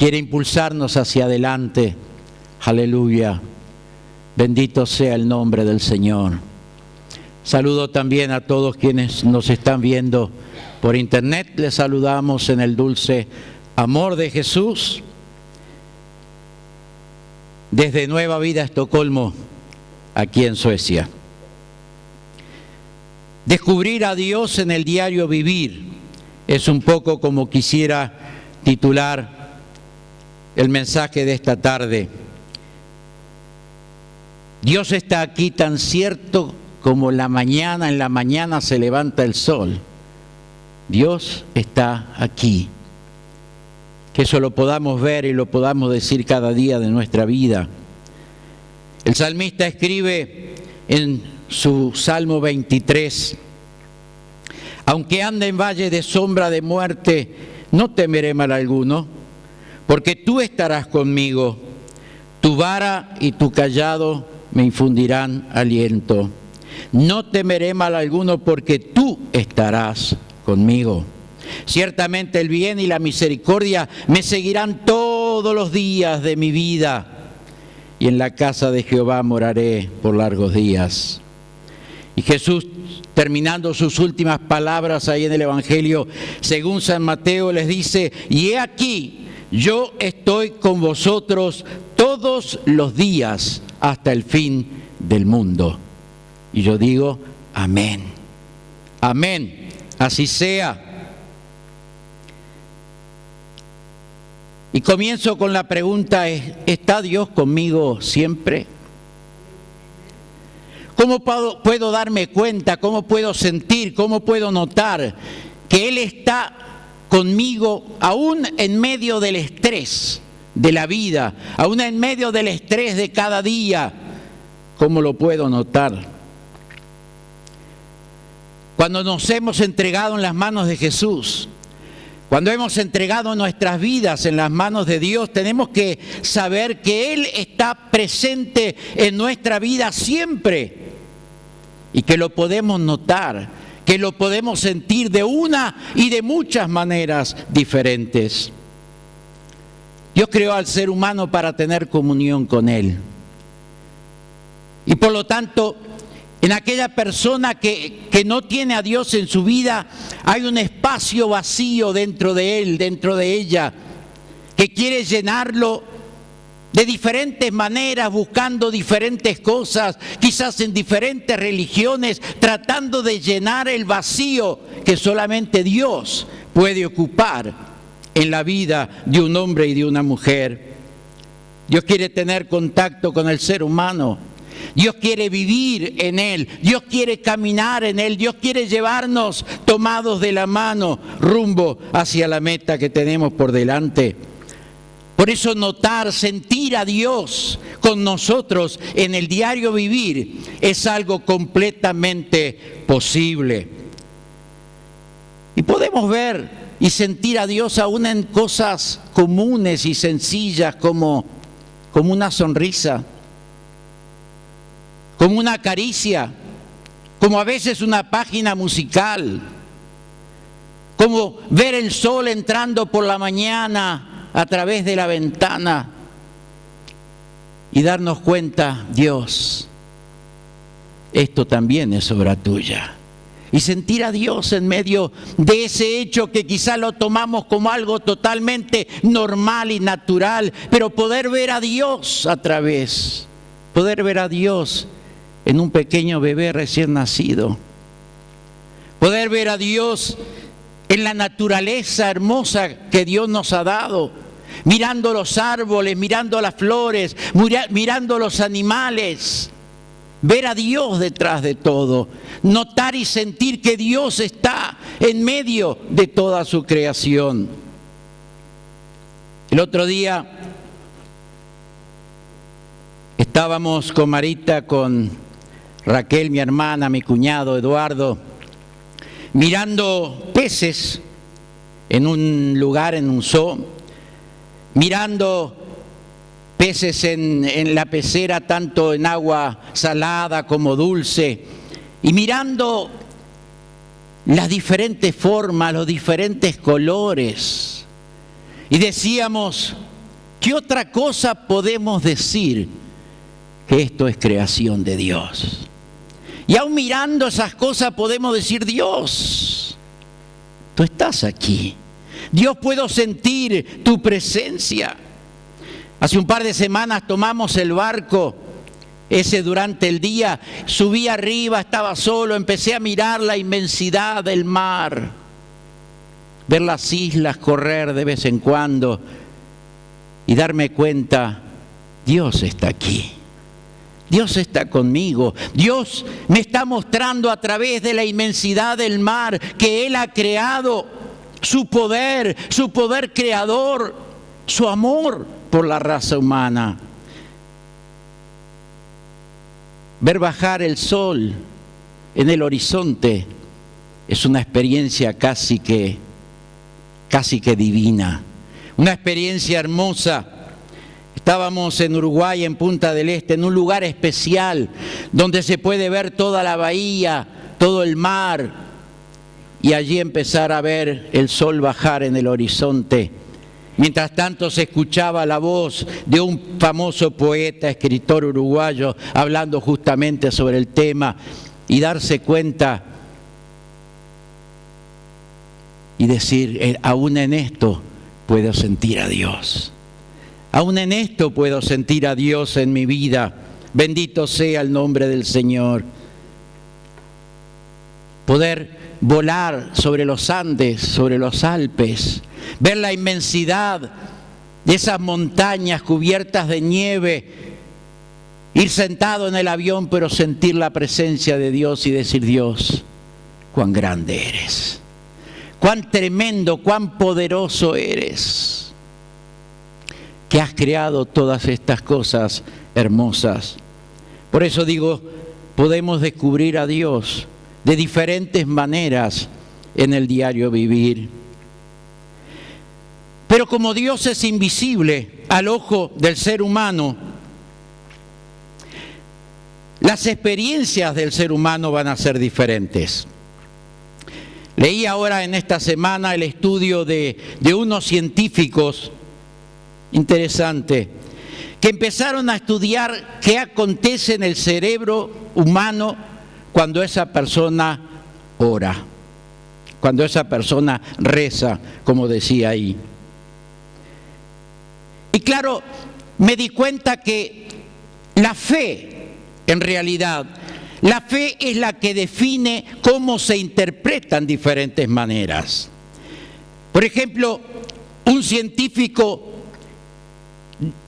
quiere impulsarnos hacia adelante. Aleluya. Bendito sea el nombre del Señor. Saludo también a todos quienes nos están viendo por internet. Les saludamos en el dulce amor de Jesús. Desde Nueva Vida, Estocolmo, aquí en Suecia. Descubrir a Dios en el diario vivir es un poco como quisiera titular el mensaje de esta tarde. Dios está aquí tan cierto como en la mañana se levanta el sol. Dios está aquí. Que eso lo podamos ver y lo podamos decir cada día de nuestra vida. El salmista escribe en su Salmo 23, aunque ande en valle de sombra de muerte, no temeré mal alguno, porque tú estarás conmigo, tu vara y tu cayado me infundirán aliento. No temeré mal alguno, porque tú estarás conmigo. Ciertamente el bien y la misericordia me seguirán todos los días de mi vida, y en la casa de Jehová moraré por largos días. Y Jesús, terminando sus últimas palabras ahí en el Evangelio, según San Mateo, les dice: y he aquí, yo estoy con vosotros todos los días hasta el fin del mundo. Y yo digo, amén. Amén. Así sea. Y comienzo con la pregunta: ¿está Dios conmigo siempre? ¿Cómo puedo darme cuenta, cómo puedo sentir, cómo puedo notar que Él está conmigo aún en medio del estrés de la vida, aún en medio del estrés de cada día? ¿Cómo lo puedo notar? Cuando nos hemos entregado en las manos de Jesús, cuando hemos entregado nuestras vidas en las manos de Dios, tenemos que saber que Él está presente en nuestra vida siempre y que lo podemos notar, que lo podemos sentir de una y de muchas maneras diferentes. Dios creó al ser humano para tener comunión con Él. Y por lo tanto, en aquella persona que no tiene a Dios en su vida, hay un espacio vacío dentro de él, dentro de ella, que quiere llenarlo de diferentes maneras, buscando diferentes cosas, quizás en diferentes religiones, tratando de llenar el vacío que solamente Dios puede ocupar en la vida de un hombre y de una mujer. Dios quiere tener contacto con el ser humano. Dios quiere vivir en Él, Dios quiere caminar en Él, Dios quiere llevarnos tomados de la mano rumbo hacia la meta que tenemos por delante. Por eso notar, sentir a Dios con nosotros en el diario vivir es algo completamente posible. Y podemos ver y sentir a Dios aún en cosas comunes y sencillas como una sonrisa, como una caricia, como a veces una página musical, como ver el sol entrando por la mañana a través de la ventana y darnos cuenta, Dios, esto también es obra tuya. Y sentir a Dios en medio de ese hecho que quizá lo tomamos como algo totalmente normal y natural, pero poder ver a Dios a través, poder ver a Dios en un pequeño bebé recién nacido, poder ver a Dios en la naturaleza hermosa que Dios nos ha dado, mirando los árboles, mirando las flores, mirando los animales, ver a Dios detrás de todo, notar y sentir que Dios está en medio de toda su creación. El otro día estábamos con Marita, con Raquel, mi hermana, mi cuñado Eduardo, mirando peces en un lugar, en un zoo, mirando peces en la pecera, tanto en agua salada como dulce, y mirando las diferentes formas, los diferentes colores. Y decíamos, ¿qué otra cosa podemos decir que esto es creación de Dios? Y aún mirando esas cosas podemos decir, Dios, tú estás aquí. Dios, puedo sentir tu presencia. Hace un par de semanas tomamos el barco, ese durante el día, subí arriba, estaba solo, empecé a mirar la inmensidad del mar, ver las islas correr de vez en cuando y darme cuenta, Dios está aquí. Dios está conmigo. Dios me está mostrando a través de la inmensidad del mar que Él ha creado su poder creador, su amor por la raza humana. Ver bajar el sol en el horizonte es una experiencia casi que divina, una experiencia hermosa. Estábamos en Uruguay, en Punta del Este, en un lugar especial donde se puede ver toda la bahía, todo el mar, y allí empezar a ver el sol bajar en el horizonte. Mientras tanto se escuchaba la voz de un famoso poeta, escritor uruguayo, hablando justamente sobre el tema, y darse cuenta y decir, aún en esto puedo sentir a Dios. Aún en esto puedo sentir a Dios en mi vida. Bendito sea el nombre del Señor. Poder volar sobre los Andes, sobre los Alpes, ver la inmensidad de esas montañas cubiertas de nieve, ir sentado en el avión, pero sentir la presencia de Dios y decir, Dios, cuán grande eres, cuán tremendo, cuán poderoso eres, que has creado todas estas cosas hermosas. Por eso digo, podemos descubrir a Dios de diferentes maneras en el diario vivir. Pero como Dios es invisible al ojo del ser humano, las experiencias del ser humano van a ser diferentes. Leí ahora en esta semana el estudio de unos científicos, interesante, que empezaron a estudiar qué acontece en el cerebro humano cuando esa persona ora, cuando esa persona reza, como decía ahí. Y claro, me di cuenta que la fe, en realidad, la fe es la que define cómo se interpretan diferentes maneras. Por ejemplo, un científico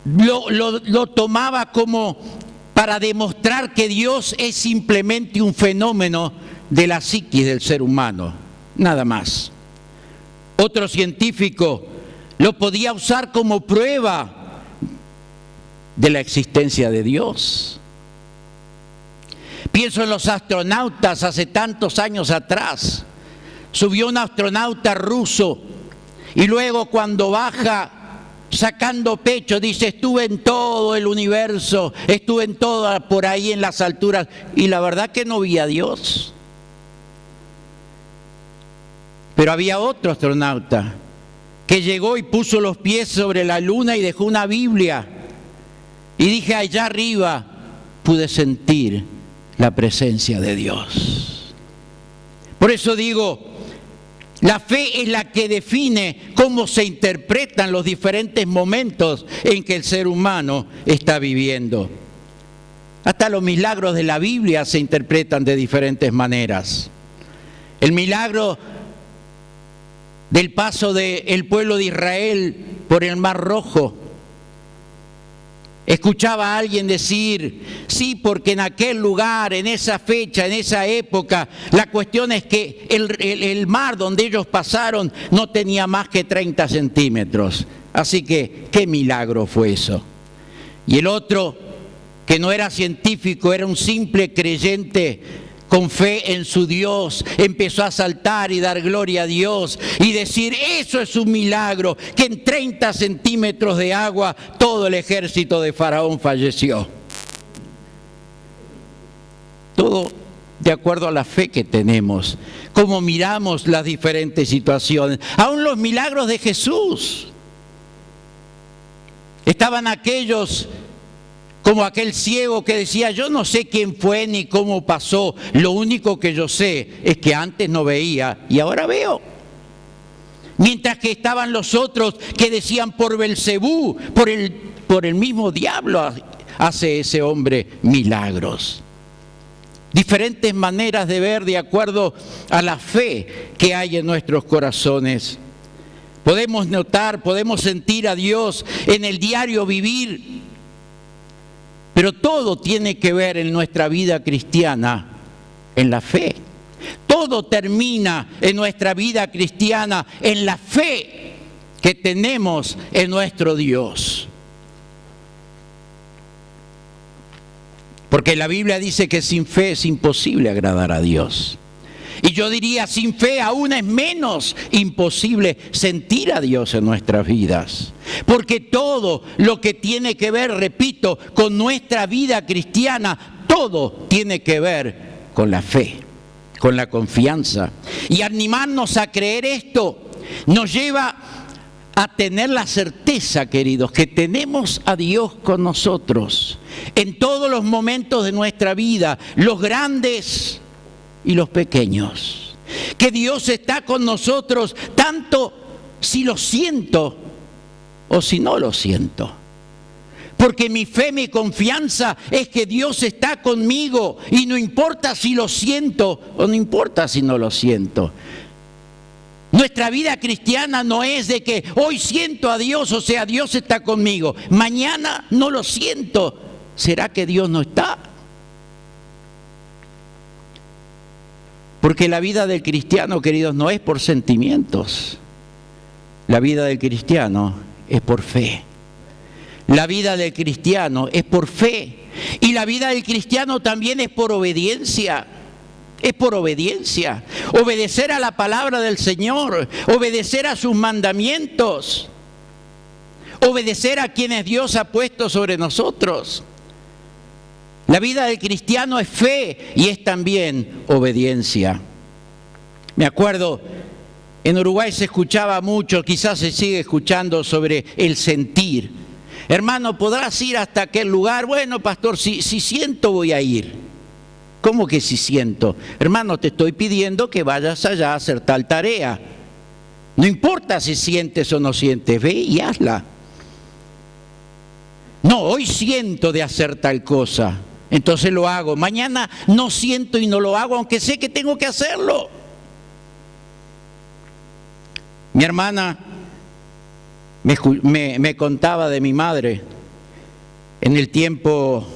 lo tomaba como para demostrar que Dios es simplemente un fenómeno de la psiquis del ser humano, nada más. Otro científico lo podía usar como prueba de la existencia de Dios. Pienso en los astronautas hace tantos años atrás. Subió un astronauta ruso y luego cuando baja sacando pecho, dice, estuve en todo el universo, estuve en todo por ahí en las alturas, y la verdad que no vi a Dios. Pero había otro astronauta que llegó y puso los pies sobre la luna y dejó una Biblia, y dije, allá arriba pude sentir la presencia de Dios. Por eso digo, la fe es la que define cómo se interpretan los diferentes momentos en que el ser humano está viviendo. Hasta los milagros de la Biblia se interpretan de diferentes maneras. El milagro del paso del pueblo de Israel por el Mar Rojo. Escuchaba a alguien decir, sí, porque en aquel lugar, en esa fecha, en esa época, la cuestión es que el mar donde ellos pasaron no tenía más que 30 centímetros. Así que, ¿qué milagro fue eso? Y el otro, que no era científico, era un simple creyente con fe en su Dios, empezó a saltar y dar gloria a Dios y decir, eso es un milagro, que en 30 centímetros de agua todo el ejército de Faraón falleció. Todo de acuerdo a la fe que tenemos, cómo miramos las diferentes situaciones, aún los milagros de Jesús. Estaban aquellos como aquel ciego que decía, yo no sé quién fue ni cómo pasó, lo único que yo sé es que antes no veía y ahora veo. Mientras que estaban los otros que decían, por Belcebú, por el mismo diablo hace ese hombre milagros. Diferentes maneras de ver de acuerdo a la fe que hay en nuestros corazones. Podemos notar, podemos sentir a Dios en el diario vivir, pero todo tiene que ver en nuestra vida cristiana en la fe. Todo termina en nuestra vida cristiana en la fe que tenemos en nuestro Dios. Porque la Biblia dice que sin fe es imposible agradar a Dios. Y yo diría, sin fe aún es menos imposible sentir a Dios en nuestras vidas. Porque todo lo que tiene que ver, repito, con nuestra vida cristiana, todo tiene que ver con la fe, con la confianza. Y animarnos a creer esto nos lleva a tener la certeza, queridos, que tenemos a Dios con nosotros en todos los momentos de nuestra vida, los grandes y los pequeños. Que Dios está con nosotros tanto si lo siento o si no lo siento. Porque mi fe, mi confianza es que Dios está conmigo y no importa si lo siento o no importa si no lo siento. Nuestra vida cristiana no es de que hoy siento a Dios, o sea, Dios está conmigo. Mañana no lo siento. ¿Será que Dios no está? Porque la vida del cristiano, queridos, no es por sentimientos. La vida del cristiano es por fe. La vida del cristiano es por fe. Y la vida del cristiano también es por obediencia. Es por obediencia. Obedecer a la palabra del Señor. Obedecer a sus mandamientos. Obedecer a quienes Dios ha puesto sobre nosotros. La vida del cristiano es fe y es también obediencia. Me acuerdo, en Uruguay se escuchaba mucho, quizás se sigue escuchando sobre el sentir. Hermano, ¿podrás ir hasta aquel lugar? Bueno, pastor, si siento voy a ir. ¿Cómo que si siento? Hermano, te estoy pidiendo que vayas allá a hacer tal tarea. No importa si sientes o no sientes, ve y hazla. No, hoy siento de hacer tal cosa, entonces lo hago. Mañana no siento y no lo hago, aunque sé que tengo que hacerlo. Mi hermana me contaba de mi madre. En el tiempo,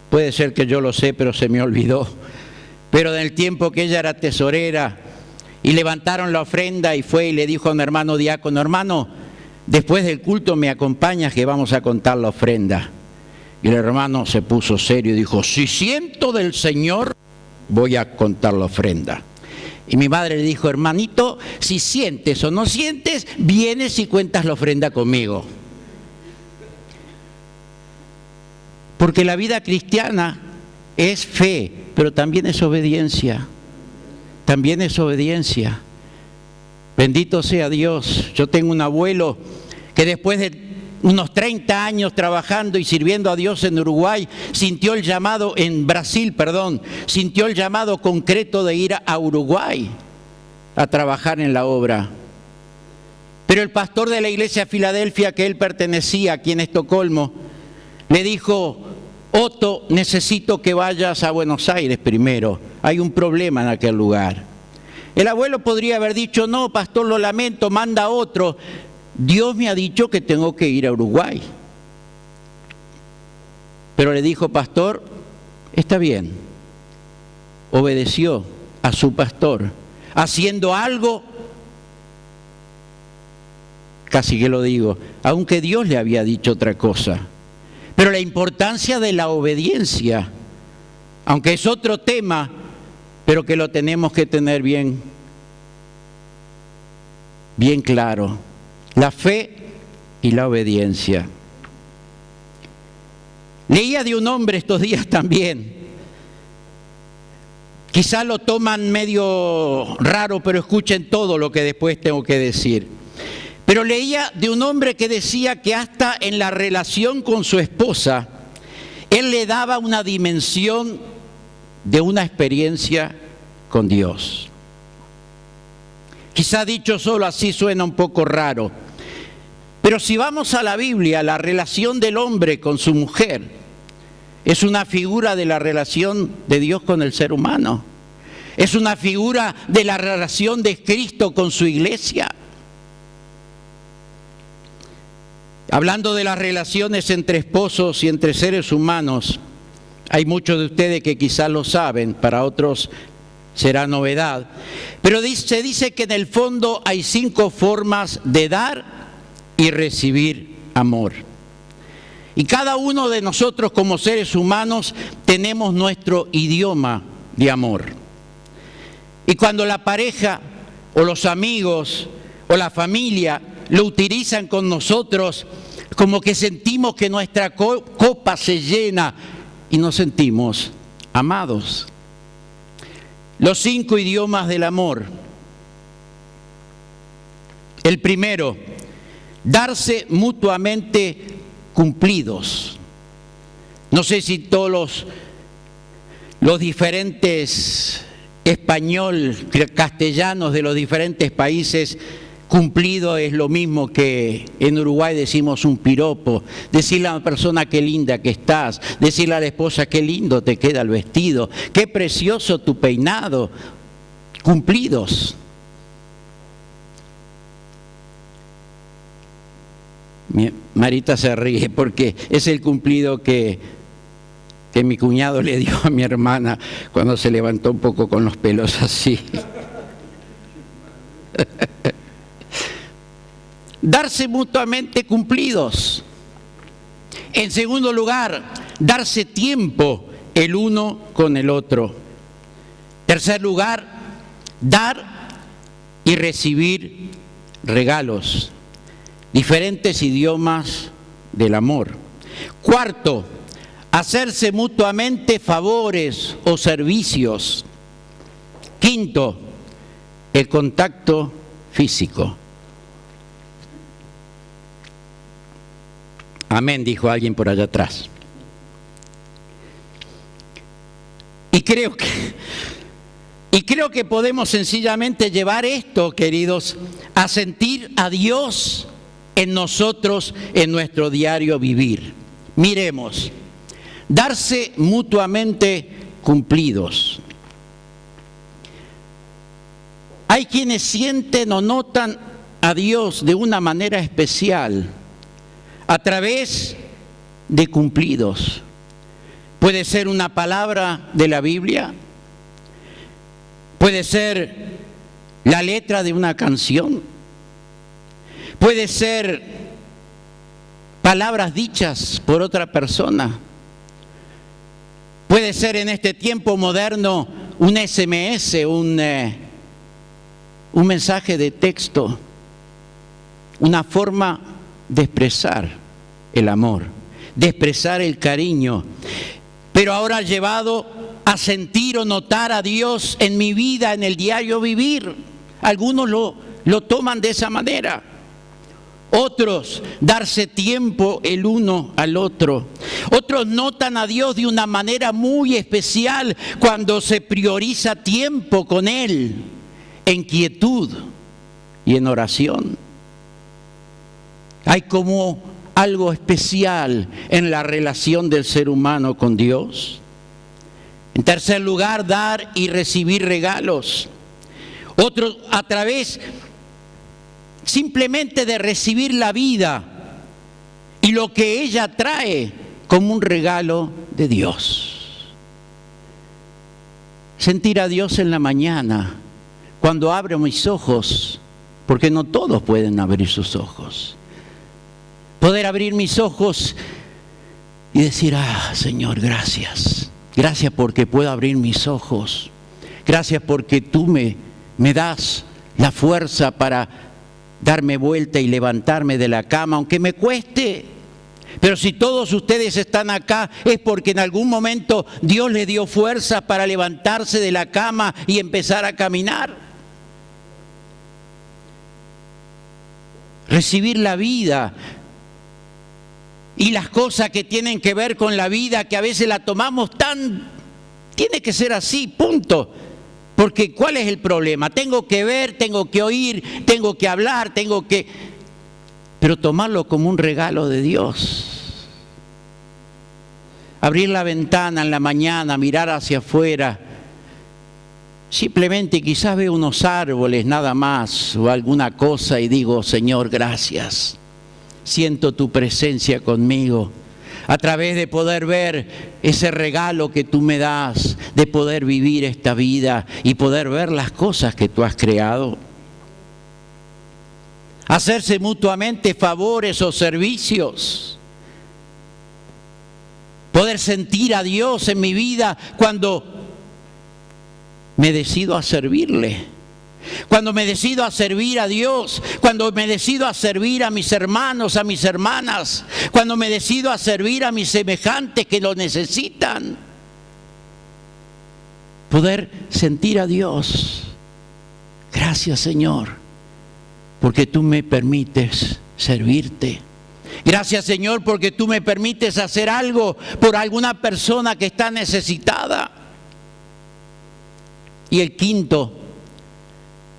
puede ser que yo lo sé, pero se me olvidó. Pero en el tiempo que ella era tesorera y levantaron la ofrenda y fue y le dijo a mi hermano diácono, hermano, después del culto me acompañas que vamos a contar la ofrenda. Y el hermano se puso serio y dijo, si siento del Señor, voy a contar la ofrenda. Y mi madre le dijo, hermanito, si sientes o no sientes, vienes y cuentas la ofrenda conmigo. Porque la vida cristiana es fe, pero también es obediencia. También es obediencia. Bendito sea Dios. Yo tengo un abuelo que después de unos 30 años trabajando y sirviendo a Dios en Uruguay, sintió el llamado, en Brasil, sintió el llamado concreto de ir a Uruguay a trabajar en la obra. Pero el pastor de la iglesia de Filadelfia que él pertenecía, aquí en Estocolmo, le dijo, Otto, necesito que vayas a Buenos Aires primero, hay un problema en aquel lugar. El abuelo podría haber dicho, no, pastor, lo lamento, manda a otro. Dios me ha dicho que tengo que ir a Uruguay. Pero le dijo, pastor, está bien. Obedeció a su pastor, haciendo algo, casi que lo digo, aunque Dios le había dicho otra cosa. Pero la importancia de la obediencia, aunque es otro tema, pero que lo tenemos que tener bien claro. La fe y la obediencia. Leía de un hombre estos días también. Quizá lo toman medio raro, pero escuchen todo lo que después tengo que decir. Pero leía de un hombre que decía que hasta en la relación con su esposa, él le daba una dimensión de una experiencia con Dios. Quizá dicho solo así suena un poco raro, pero si vamos a la Biblia, la relación del hombre con su mujer es una figura de la relación de Dios con el ser humano. Es una figura de la relación de Cristo con su iglesia. Hablando de las relaciones entre esposos y entre seres humanos, hay muchos de ustedes que quizás lo saben, para otros será novedad, pero se dice que en el fondo hay 5 formas de dar y recibir amor. Y cada uno de nosotros como seres humanos tenemos nuestro idioma de amor. Y cuando la pareja o los amigos o la familia lo utilizan con nosotros, como que sentimos que nuestra copa se llena y nos sentimos amados. Los 5 idiomas del amor. El primero, darse mutuamente cumplidos. No sé si todos los diferentes castellanos de los diferentes países, cumplido es lo mismo que en Uruguay decimos un piropo. Decirle a una persona qué linda que estás, decirle a la esposa qué lindo te queda el vestido, qué precioso tu peinado. Cumplidos. Marita se ríe porque es el cumplido que mi cuñado le dio a mi hermana cuando se levantó un poco con los pelos así. Darse mutuamente cumplidos. En segundo lugar, darse tiempo el uno con el otro. Tercer lugar, dar y recibir regalos. Diferentes idiomas del amor. Cuarto, hacerse mutuamente favores o servicios. Quinto, el contacto físico. Amén, dijo alguien por allá atrás. Y creo que podemos sencillamente llevar esto, queridos, a sentir a Dios en nosotros, en nuestro diario vivir. Miremos, darse mutuamente cumplidos. Hay quienes sienten o notan a Dios de una manera especial a través de cumplidos. Puede ser una palabra de la Biblia, puede ser la letra de una canción, puede ser palabras dichas por otra persona, puede ser en este tiempo moderno un SMS, un mensaje de texto, una forma de expresar el amor, de expresar el cariño, pero ahora llevado a sentir o notar a Dios en mi vida, en el diario vivir. Algunos lo toman de esa manera. Otros, darse tiempo el uno al otro. Otros notan a Dios de una manera muy especial cuando se prioriza tiempo con Él, en quietud y en oración. Hay como algo especial en la relación del ser humano con Dios. En tercer lugar, dar y recibir regalos. Otros a través simplemente de recibir la vida y lo que ella trae como un regalo de Dios. Sentir a Dios en la mañana, cuando abro mis ojos, porque no todos pueden abrir sus ojos. Poder abrir mis ojos y decir, Señor, gracias. Gracias porque puedo abrir mis ojos. Gracias porque tú me das la fuerza para darme vuelta y levantarme de la cama, aunque me cueste. Pero si todos ustedes están acá es porque en algún momento Dios les dio fuerza para levantarse de la cama y empezar a caminar. recibir la vida y las cosas que tienen que ver con la vida, que a veces la tomamos tiene que ser así, punto. Porque ¿cuál es el problema? Tengo que ver, tengo que oír, tengo que hablar, pero tomarlo como un regalo de Dios. Abrir la ventana en la mañana, mirar hacia afuera. Simplemente quizás veo unos árboles nada más o alguna cosa y digo, Señor, gracias. Siento tu presencia conmigo. A través de poder ver ese regalo que tú me das, de poder vivir esta vida y poder ver las cosas que tú has creado. Hacerse mutuamente favores o servicios. Poder sentir a Dios en mi vida cuando me decido a servirle. Cuando me decido a servir a Dios, cuando me decido a servir a mis hermanos, a mis hermanas, cuando me decido a servir a mis semejantes que lo necesitan. Poder sentir a Dios. Gracias, Señor, porque tú me permites servirte. Gracias, Señor, porque tú me permites hacer algo por alguna persona que está necesitada. Y el quinto,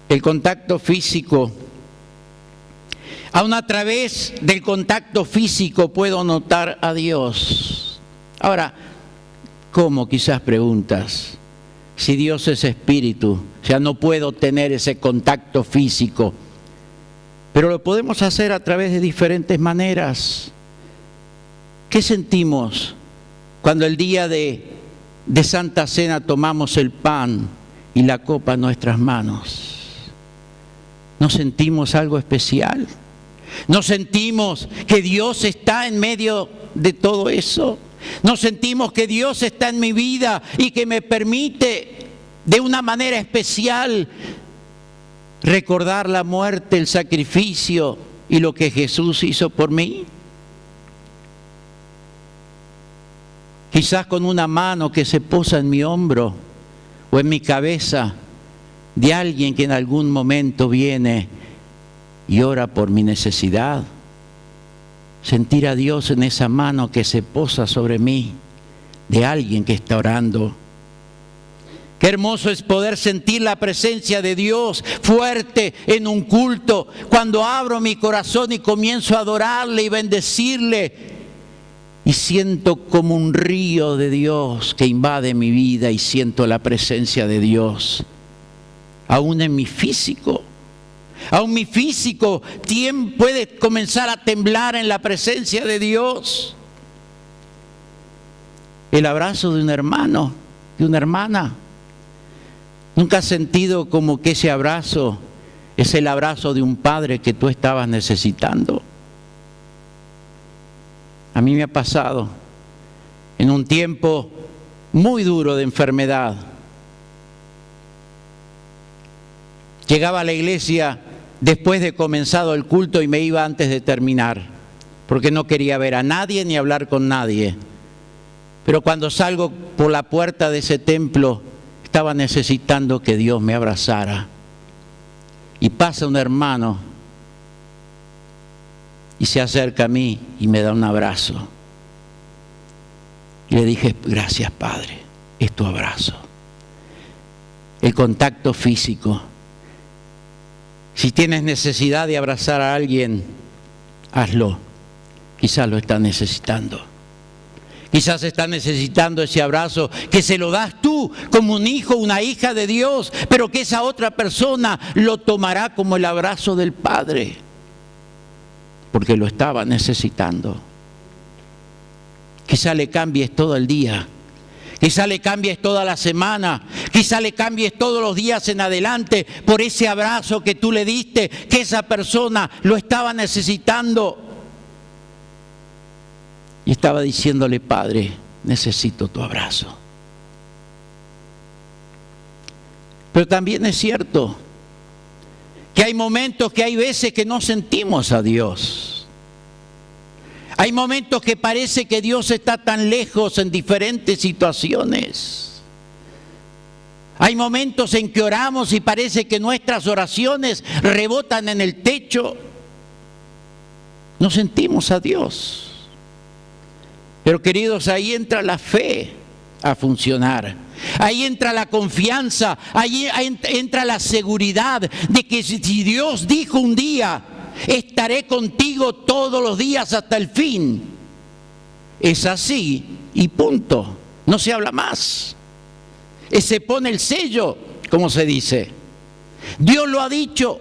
el contacto físico. Aún a través del contacto físico puedo notar a Dios. Ahora, ¿cómo? Quizás preguntas. Si Dios es espíritu, o sea, no puedo tener ese contacto físico. Pero lo podemos hacer a través de diferentes maneras. ¿Qué sentimos cuando el día de Santa Cena tomamos el pan y la copa en nuestras manos? ¿No sentimos algo especial? ¿No sentimos que Dios está en medio de todo eso? ¿No sentimos que Dios está en mi vida y que me permite de una manera especial recordar la muerte, el sacrificio y lo que Jesús hizo por mí? Quizás con una mano que se posa en mi hombro o en mi cabeza de alguien que en algún momento viene y ora por mi necesidad. Sentir a Dios en esa mano que se posa sobre mí, de alguien que está orando. Qué hermoso es poder sentir la presencia de Dios fuerte en un culto, cuando abro mi corazón y comienzo a adorarle y bendecirle, y siento como un río de Dios que invade mi vida y siento la presencia de Dios. Aún en mi físico, puede comenzar a temblar en la presencia de Dios. El abrazo de un hermano, de una hermana. ¿Nunca has sentido como que ese abrazo es el abrazo de un padre que tú estabas necesitando? A mí me ha pasado en un tiempo muy duro de enfermedad. Llegaba a la iglesia después de comenzado el culto y me iba antes de terminar, porque no quería ver a nadie ni hablar con nadie. Pero cuando salgo por la puerta de ese templo, estaba necesitando que Dios me abrazara. Y pasa un hermano y se acerca a mí y me da un abrazo. Y le dije, gracias, Padre, es tu abrazo. El contacto físico. Si tienes necesidad de abrazar a alguien, hazlo. Quizás lo estás necesitando. Quizás estás necesitando ese abrazo que se lo das tú como un hijo, una hija de Dios, pero que esa otra persona lo tomará como el abrazo del Padre, porque lo estaba necesitando. Quizás le cambies todo el día. Quizá le cambies toda la semana, quizá le cambies todos los días en adelante por ese abrazo que tú le diste, que esa persona lo estaba necesitando. Y estaba diciéndole, Padre, necesito tu abrazo. Pero también es cierto que hay momentos, que hay veces que no sentimos a Dios. Hay momentos que parece que Dios está tan lejos en diferentes situaciones. Hay momentos en que oramos y parece que nuestras oraciones rebotan en el techo. no sentimos a Dios. Pero queridos, ahí entra la fe a funcionar. Ahí entra la confianza, ahí entra la seguridad de que si Dios dijo un día, estaré contigo todos los días hasta el fin. Es así y punto. No se habla más. Se pone el sello, como se dice. Dios lo ha dicho.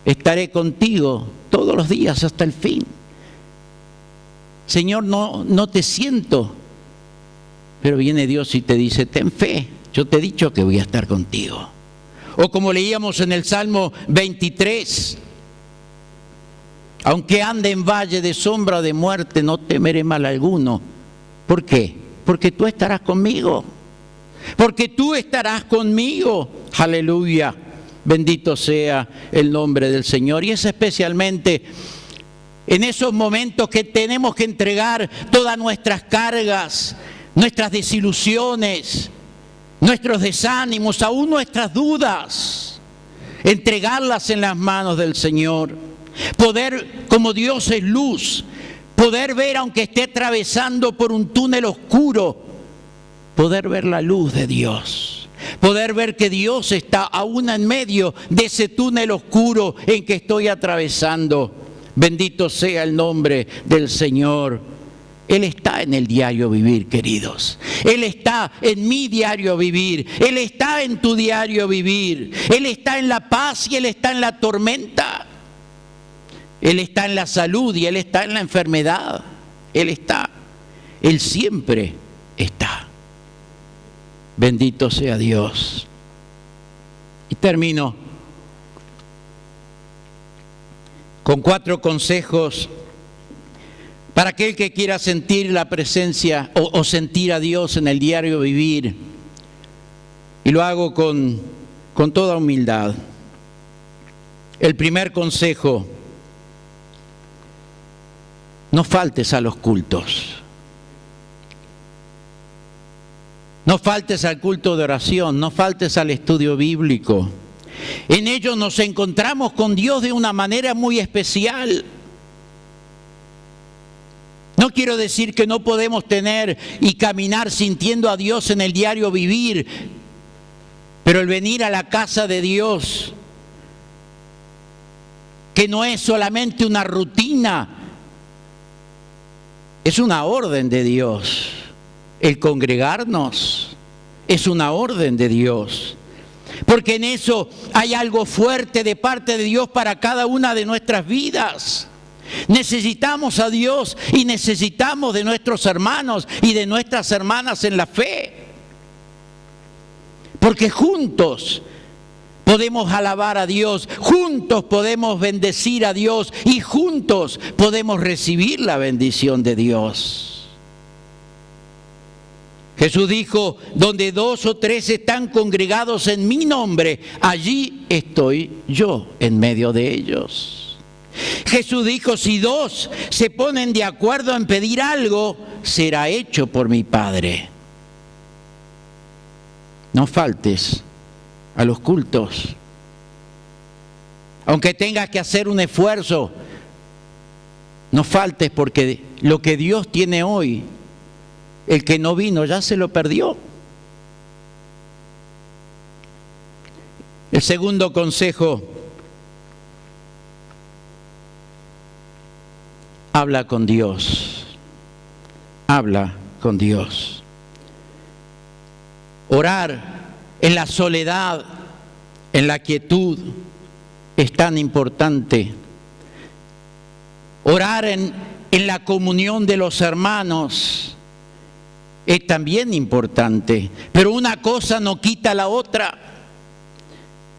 Estaré contigo todos los días hasta el fin. Señor, no te siento. Pero viene Dios y te dice, ten fe, yo te he dicho que voy a estar contigo. O como leíamos en el Salmo 23, aunque ande en valle de sombra de muerte, no temeré mal alguno. ¿Por qué? Porque tú estarás conmigo. Porque tú estarás conmigo. Aleluya. Bendito sea el nombre del Señor. Y es especialmente en esos momentos que tenemos que entregar todas nuestras cargas, nuestras desilusiones, nuestros desánimos, aún nuestras dudas, entregarlas en las manos del Señor. Poder, como Dios es luz, poder ver, aunque esté atravesando por un túnel oscuro, poder ver la luz de Dios. Poder ver que Dios está aún en medio de ese túnel oscuro en que estoy atravesando. Bendito sea el nombre del Señor. Él está en el diario vivir, queridos. Él está en mi diario vivir. Él está en tu diario vivir. Él está en la paz y Él está en la tormenta. Él está en la salud y Él está en la enfermedad. Él está. Él siempre está. Bendito sea Dios. Y termino con 4 consejos para aquel que quiera sentir la presencia o sentir a Dios en el diario vivir. Y lo hago con toda humildad. El primer consejo: no faltes a los cultos. No faltes al culto de oración, no faltes al estudio bíblico. En ellos nos encontramos con Dios de una manera muy especial. No quiero decir que no podemos tener y caminar sintiendo a Dios en el diario vivir, pero el venir a la casa de Dios, que no es solamente una rutina, es una orden de Dios. El congregarnos es una orden de Dios, porque en eso hay algo fuerte de parte de Dios para cada una de nuestras vidas. Necesitamos a Dios y necesitamos de nuestros hermanos y de nuestras hermanas en la fe, porque juntos podemos alabar a Dios, juntos podemos bendecir a Dios y juntos podemos recibir la bendición de Dios. Jesús dijo, donde 2 o 3 están congregados en mi nombre, allí estoy yo en medio de ellos. Jesús dijo, si 2 se ponen de acuerdo en pedir algo, será hecho por mi Padre. No faltes a los cultos. Aunque tengas que hacer un esfuerzo, no faltes, porque lo que Dios tiene hoy, el que no vino ya se lo perdió. El segundo consejo: habla con Dios. Habla con Dios. Orar en la soledad, en la quietud, es tan importante. Orar en la comunión de los hermanos es también importante, pero una cosa no quita la otra.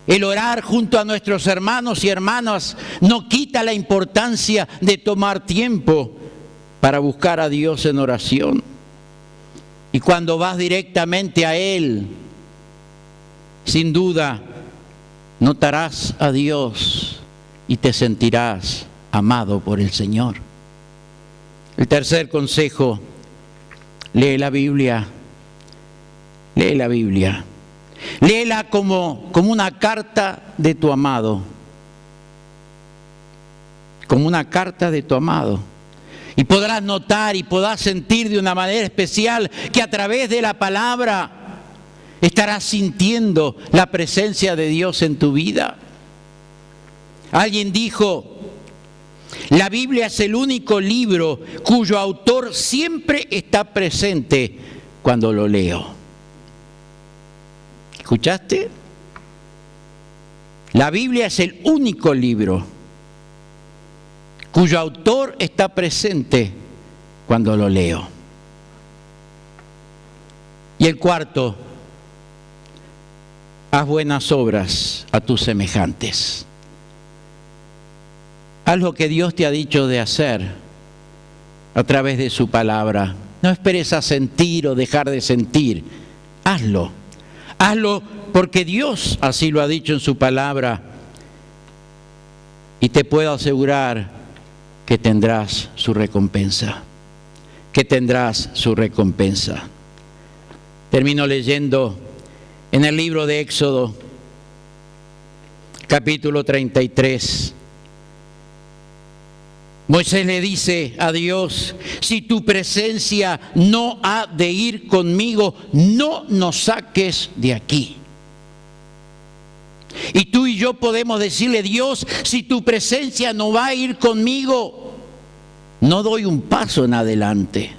El orar junto a nuestros hermanos y hermanas no quita la importancia de tomar tiempo para buscar a Dios en oración. Y cuando vas directamente a Él, sin duda notarás a Dios y te sentirás amado por el Señor. El tercer consejo: lee la Biblia. Lee la Biblia. Léela como una carta de tu amado. como una carta de tu amado. Y podrás notar y podrás sentir de una manera especial que a través de la palabra estarás sintiendo la presencia de Dios en tu vida. Alguien dijo: la Biblia es el único libro cuyo autor siempre está presente cuando lo leo. ¿Escuchaste? La Biblia es el único libro cuyo autor está presente cuando lo leo. Y el cuarto: haz buenas obras a tus semejantes. Haz lo que Dios te ha dicho de hacer a través de su palabra. No esperes a sentir o dejar de sentir. Hazlo. Hazlo porque Dios así lo ha dicho en su palabra. Y te puedo asegurar que tendrás su recompensa. Que tendrás su recompensa. Termino leyendo en el libro de Éxodo, capítulo 33. Moisés le dice a Dios: si tu presencia no ha de ir conmigo, no nos saques de aquí. Y tú y yo podemos decirle: Dios, si tu presencia no va a ir conmigo, no doy un paso en adelante.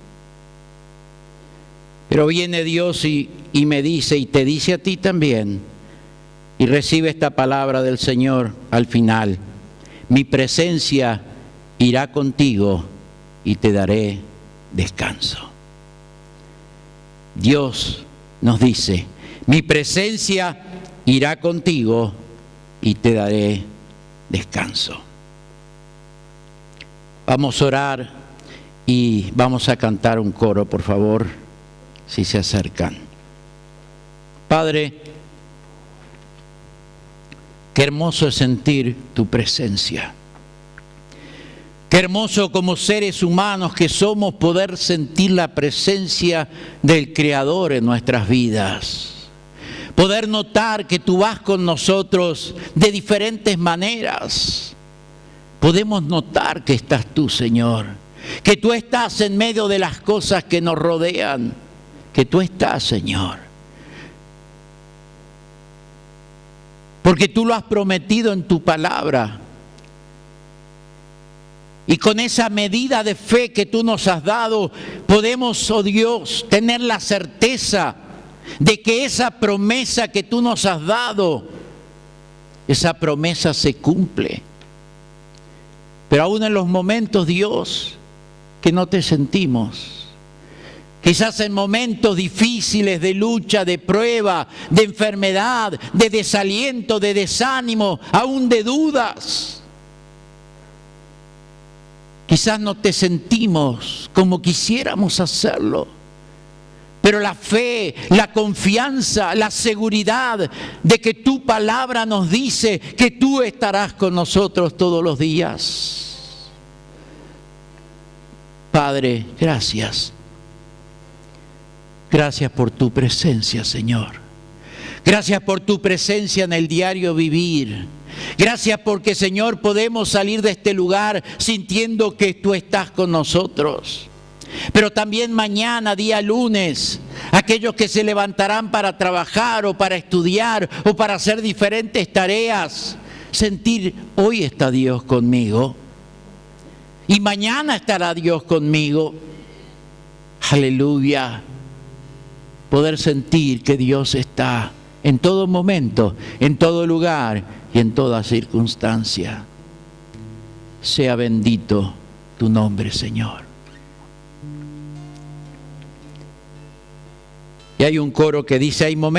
Pero viene Dios y me dice, y te dice a ti también, y recibe esta palabra del Señor al final: mi presencia irá contigo y te daré descanso. Dios nos dice: mi presencia irá contigo y te daré descanso. Vamos a orar y vamos a cantar un coro, por favor, si se acercan. Padre, qué hermoso es sentir tu presencia. Qué hermoso como seres humanos que somos poder sentir la presencia del Creador en nuestras vidas. Poder notar que tú vas con nosotros de diferentes maneras. Podemos notar que estás tú, Señor. Que tú estás en medio de las cosas que nos rodean. Que tú estás, Señor. Porque tú lo has prometido en tu palabra. Y con esa medida de fe que tú nos has dado, podemos, oh Dios, tener la certeza de que esa promesa que tú nos has dado, esa promesa se cumple. Pero aún en los momentos, Dios, que no te sentimos, quizás en momentos difíciles de lucha, de prueba, de enfermedad, de desaliento, de desánimo, aún de dudas, quizás no te sentimos como quisiéramos hacerlo. Pero la fe, la confianza, la seguridad de que tu palabra nos dice que tú estarás con nosotros todos los días. Padre, gracias. Gracias por tu presencia, Señor. Gracias por tu presencia en el diario vivir. Gracias porque, Señor, podemos salir de este lugar sintiendo que tú estás con nosotros. Pero también mañana, día lunes, aquellos que se levantarán para trabajar o para estudiar o para hacer diferentes tareas, sentir: hoy está Dios conmigo y mañana estará Dios conmigo. Aleluya. Poder sentir que Dios está en todo momento, en todo lugar y en toda circunstancia. Sea bendito tu nombre, Señor. Y hay un coro que dice: hay momentos